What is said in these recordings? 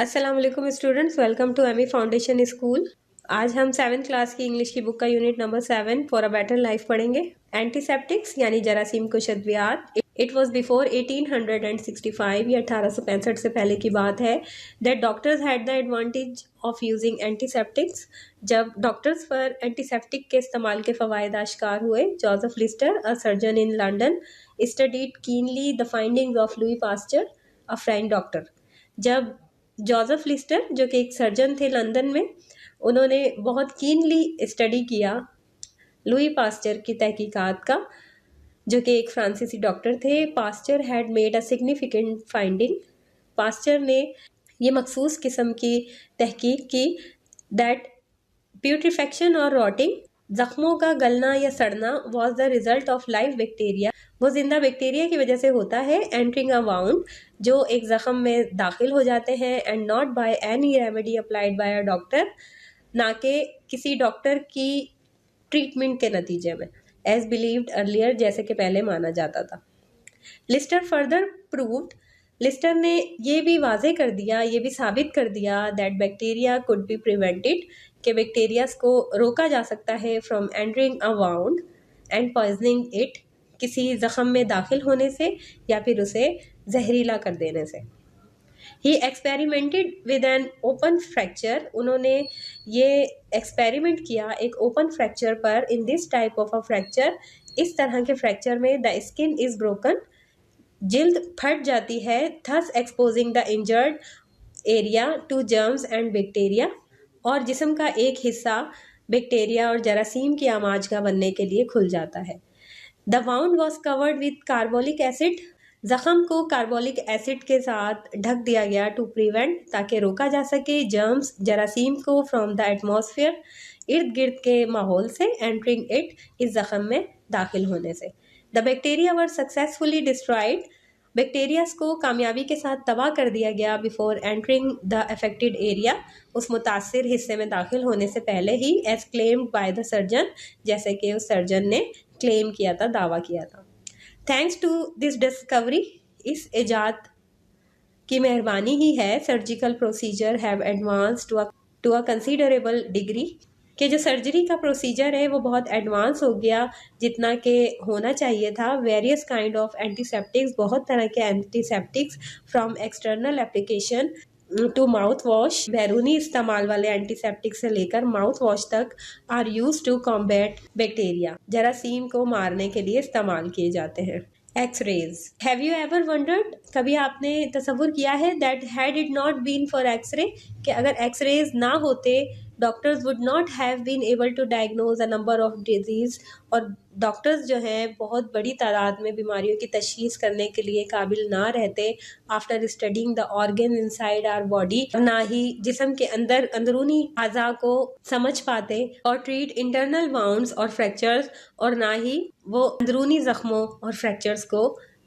अस्सलाम वालेकुम students, welcome to Amy foundation school. आज हम 7th क्लास की इंग्लिश की बुक का unit number 7 for a better life पढ़ेंगे। एंटीसेप्टिक्स यानी जरासीम कुशद्वियात। इट वॉज बिफोर 1865, ये 1865 से पहले की बात है। That doctors had the advantage of using antiseptics. जब डॉक्टर्स पर एंटीसेप्टिक के इस्तेमाल के फ़वाइद आश्कार हुए, Joseph Lister, a surgeon in London, studied keenly the findings of Louis Pasteur, a French doctor. जब जोसेफ लिस्टर जो कि एक सर्जन थे लंदन में, उन्होंने बहुत कीनली स्टडी किया लुई पास्चर की तहकीकात का, जो कि एक फ्रांसीसी डॉक्टर थे। Pasteur had made a significant finding. Pasteur ने ये मखसूस किस्म की तहकीक की दैट प्यूट्रिफेक्शन और रॉटिंग, जख्मों का गलना या सड़ना, was the result of live bacteria, वो जिंदा बैक्टीरिया की वजह से होता है। एंटरिंग अ वाउंड, जो एक जख्म में दाखिल हो जाते हैं, and not by any remedy applied by a doctor, ना कि किसी डॉक्टर की ट्रीटमेंट के नतीजे में, एज बिलीव्ड अर्लियर, जैसे कि पहले माना जाता था। लिस्टर फर्दर प्रूव्ड, लिस्टर ने ये भी वाजे कर दिया, ये भी साबित कर दिया that bacteria could be prevented, कि बैक्टीरियाज को रोका जा सकता है from entering a wound and poisoning it, किसी जख्म में दाखिल होने से या फिर उसे जहरीला कर देने से। ही experimented with an open fracture, उन्होंने ये एक्सपेरिमेंट किया एक ओपन फ्रैक्चर पर। In this type of a fracture, इस तरह के फ्रैक्चर में द स्किन इज ब्रोकन, जिल्द फट जाती है, thus exposing the injured area to germs and bacteria, और जिस्म का एक हिस्सा बैक्टीरिया और जरासीम की आमाजगाह बनने के लिए खुल जाता है। The wound was covered with carbolic acid, जख्म को कार्बोलिक एसिड के साथ ढक दिया गया टू प्रिवेंट, ताकि रोका जा सके जर्म्स, जरासीम को फ्रॉम द एटमॉस्फेयर, इर्द गिर्द के माहौल से, एंटरिंग इट, इस जख्म में दाखिल होने से। The bacteria were successfully destroyed, bacterias को कामयाबी के साथ तबाह कर दिया गया before entering the affected area, उस मुतासिर हिस्से में दाखिल होने से पहले ही, as claimed by the surgeon, जैसे कि उस सर्जन ने क्लेम किया था, दावा किया था। थैंक्स टू दिस डिस्कवरी, इस इजाद की मेहरबानी ही है, surgical procedure have advance to a considerable degree, कि जो सर्जरी का प्रोसीजर है वो बहुत एडवांस हो गया जितना कि होना चाहिए था। वेरियस काइंड ऑफ एंटीसेप्टिक्स, बहुत तरह के antiseptics, from external application to mouthwash, बैरूनी इस्तेमाल वाले एंटीसेप्टिक से लेकर माउथ वॉश तक, are used to combat bacteria, जरासीम को मारने के लिए इस्तेमाल किए जाते हैं। X-rays, have you ever wondered, कभी आपने तसव्वुर किया है that had it not been for X-ray, कि अगर एक्सरेज ना होते, doctors would not have been able to diagnose a number of diseases, और डॉक्टर्स जो हैं बहुत बड़ी तादाद में बीमारियों की तशखीस करने के लिए काबिल ना रहते after studying the organ inside our body, ना ही जिस्म के अंदर अंदरूनी अज़ा को समझ पाते और ट्रीट इंटरनल वाउंड्स और फ्रैक्चर्स, और ना ही वो अंदरूनी जख्मों और फ्रैक्चर्स को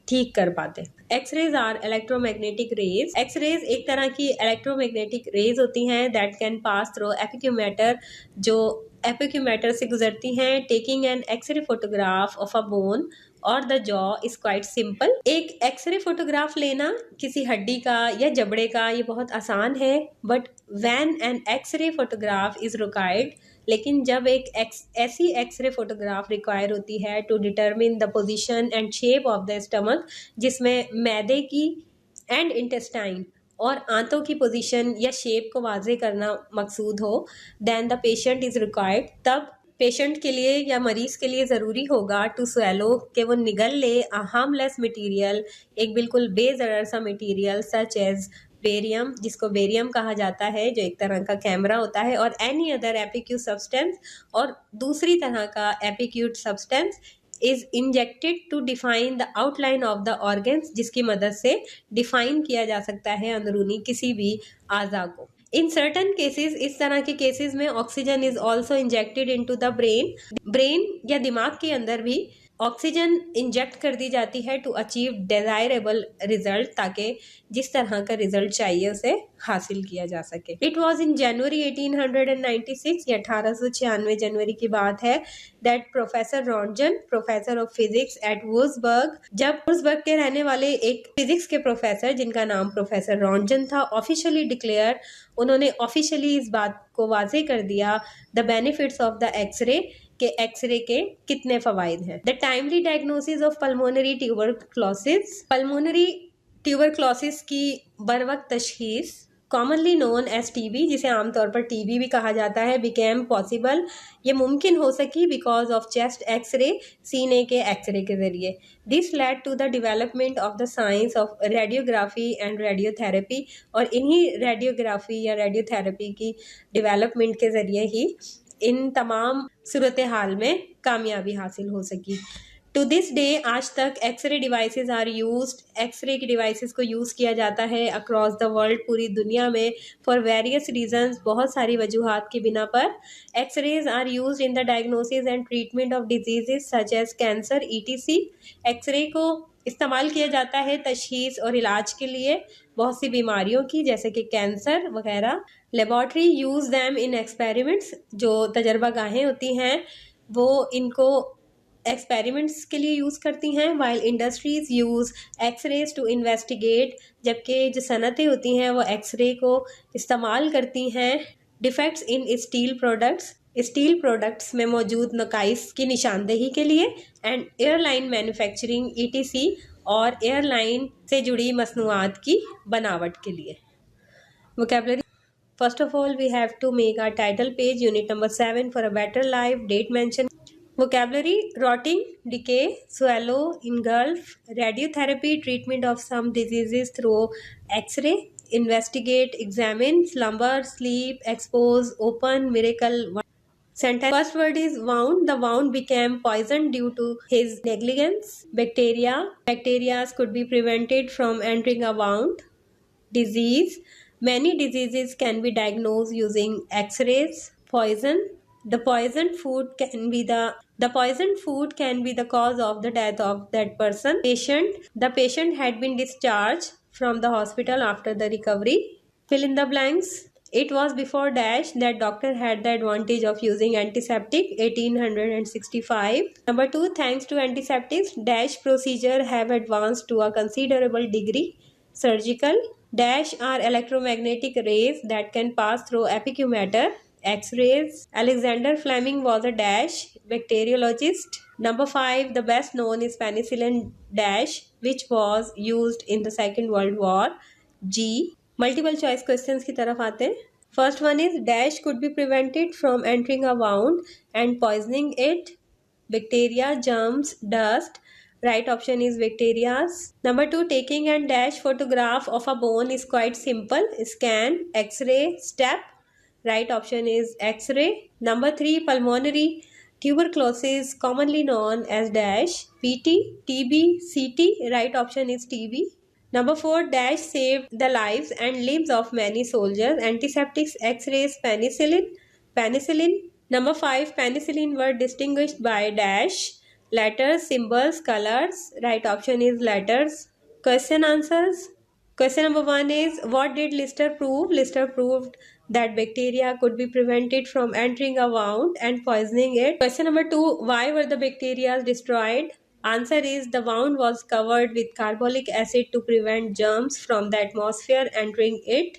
ठीक कर पाते। X-rays are electromagnetic rays, X-rays एक तरह की इलेक्ट्रोमैग्नेटिक रेज होती हैं that can pass through opaque matter, जो एपिक्यूमेटर से गुजरती हैं। Taking an x ray photograph of a bone और the jaw is quite simple, एक एक्सरे फोटोग्राफ लेना किसी हड्डी का या जबड़े का ये बहुत आसान है, but when an x ray photograph is required, लेकिन जब एक ऐसी एक्सरे फोटोग्राफ रिक्वायर होती है to determine the position and shape of the stomach, जिसमें मैदे की एंड इंटेस्टाइन और आंतों की पोजीशन या शेप को वाजे करना मकसूद हो, then the patient is required, तब पेशेंट के लिए या मरीज के लिए ज़रूरी होगा टू स्वेलो, कि वो निगल ले अ हार्मलेस मटीरियल, एक बिल्कुल बेज़रर सा मटीरियल, सच एज बेरियम, जिसको बेरियम कहा जाता है, जो एक तरह का कैमरा होता है, और एनी अदर एपिक्यूट सब्सटेंस, और दूसरी तरह का opaque substance is injected to define the outline of the organs, जिसकी मदद से डिफाइन किया जा सकता है अंदरूनी किसी भी आज़ा को। इन सर्टन केसेस, इस तरह के केसेस में oxygen is also injected into the brain, brain या दिमाग के अंदर भी ऑक्सीजन इंजेक्ट कर दी जाती है टू अचीव डिजायरेबल रिजल्ट, ताकि जिस तरह का रिजल्ट चाहिए उसे हासिल किया जा सके। इट वॉज इन जनवरी 1896, ये 1896 जनवरी की बात है, that professor Roentgen, professor of physics at Wurzburg, जब वुर्जबर्ग के रहने वाले एक फिजिक्स के प्रोफेसर जिनका नाम प्रोफेसर रॉन्जन था, ऑफिशियली डिक्लेयर, उन्होंने ऑफिशियली इस बात को वाजे कर दिया, the benefits of the x-ray, के एक्सरे के कितने फवाइद हैं। The timely diagnosis of pulmonary tuberculosis, pulmonary tuberculosis की बरवक्त तशखीस, कॉमनली नोन एज टीबी, जिसे आमतौर पर टीबी भी कहा जाता है, बिकेम पॉसिबल, ये मुमकिन हो सकी बिकॉज ऑफ चेस्ट एक्सरे, सीने के एक्सरे के जरिए। This led to the development of the science of radiography and radiotherapy, और इन्हीं रेडियोग्राफी या रेडियोथेरेपी की डेवलपमेंट के जरिए ही इन तमाम सूरत हाल में कामयाबी हासिल हो सकी। टू दिस डे, आज तक x-ray devices are used, x-ray की डिवाइसेस को यूज़ किया जाता है अक्रॉस द वर्ल्ड, पूरी दुनिया में, फॉर वेरियस रीजंस, बहुत सारी वजूहात की बिना पर। X-rays are used in the diagnosis and treatment of diseases such as cancer etc, x-ray को इस्तेमाल किया जाता है तशखीस और इलाज के लिए बहुत सी बीमारियों की, जैसे कि कैंसर वगैरह। Laboratory use them in experiments, जो तजर्बा गाहें होती हैं वो इनको एक्सपेरिमेंट्स के लिए यूज़ करती हैं, while industries use x-rays to investigate, जबकि जो सनतें होती हैं वो एक्सरे को इस्तेमाल करती हैं defects in steel products, steel products में मौजूद नकाइस की निशानदेही के लिए, एंड एयरलाइन मैन्युफैक्चरिंग ईटीसी, और एयरलाइन से जुड़ी मसनूआत की बनावट के लिए। Vocabulary, first of all we have to make our title page, unit number 7 for a better life, date mention. Vocabulary: rotting, decay, swallow, engulf. Radiotherapy, treatment of some diseases through X-ray. Investigate, examine, slumber, sleep, expose, open, miracle. Sentence. First word is wound. The wound became poisoned due to his negligence. Bacteria. Bacteria could be prevented from entering a wound. Disease. Many diseases can be diagnosed using X-rays. Poison. The poisoned food can be the cause of the death of that person. Patient. The patient had been discharged from the hospital after the recovery. Fill in the blanks. It was before dash that doctor had the advantage of using antiseptic, 1865. Number 2, thanks to antiseptics, dash procedure have advanced to a considerable degree. Surgical. Dash are electromagnetic rays that can pass through epic matter. X-rays. Alexander Fleming was a dash bacteriologist. Number 5, the best known is penicillin dash, which was used in the Second World War. G. Multiple choice questions की तरफ आते हैं. First one is dash could be prevented from entering a wound and poisoning it. Bacteria, germs, dust. Right option is bacterias. Number 2, taking and dash photograph of a bone is quite simple. Scan, X-ray, step. Right option is X-ray. Number 3, pulmonary tuberculosis, commonly known as dash, PT, TB, CT. Right option is TB. Number 4, dash saved the lives and limbs of many soldiers. Antiseptics, X-rays, penicillin. Number 5, penicillin were distinguished by dash, letters, symbols, colors. Right option is letters. Question answers. Question number 1 is, what did Lister prove? Lister proved that bacteria could be prevented from entering a wound and poisoning it. Question number 2, why were the bacteria destroyed? Answer is, the wound was covered with carbolic acid to prevent germs from the atmosphere entering it.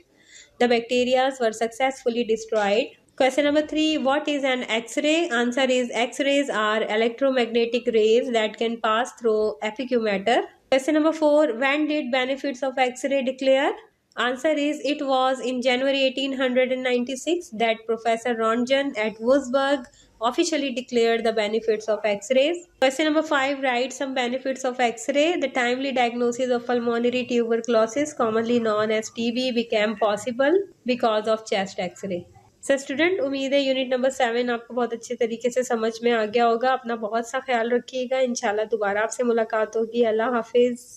The bacteria were successfully destroyed. Question number 3, what is an X-ray? Answer is, X-rays are electromagnetic rays that can pass through epic matter. Question number 4, when did benefits of X-ray declare? Answer is, it was in January 1896 that Professor Röntgen at Wurzburg officially declared the benefits of X-rays. Question number 5, write some benefits of X-ray. The timely diagnosis of pulmonary tuberculosis, commonly known as TB, became possible because of chest X-ray. Sir student, उम्मीद है unit number 7 आपको बहुत अच्छे तरीके से समझ में आ गया होगा. अपना बहुत सा ख्याल रखिएगा. इंशाल्लाह दोबारा आपसे मुलाकात होगी. अल्लाह हाफिज़.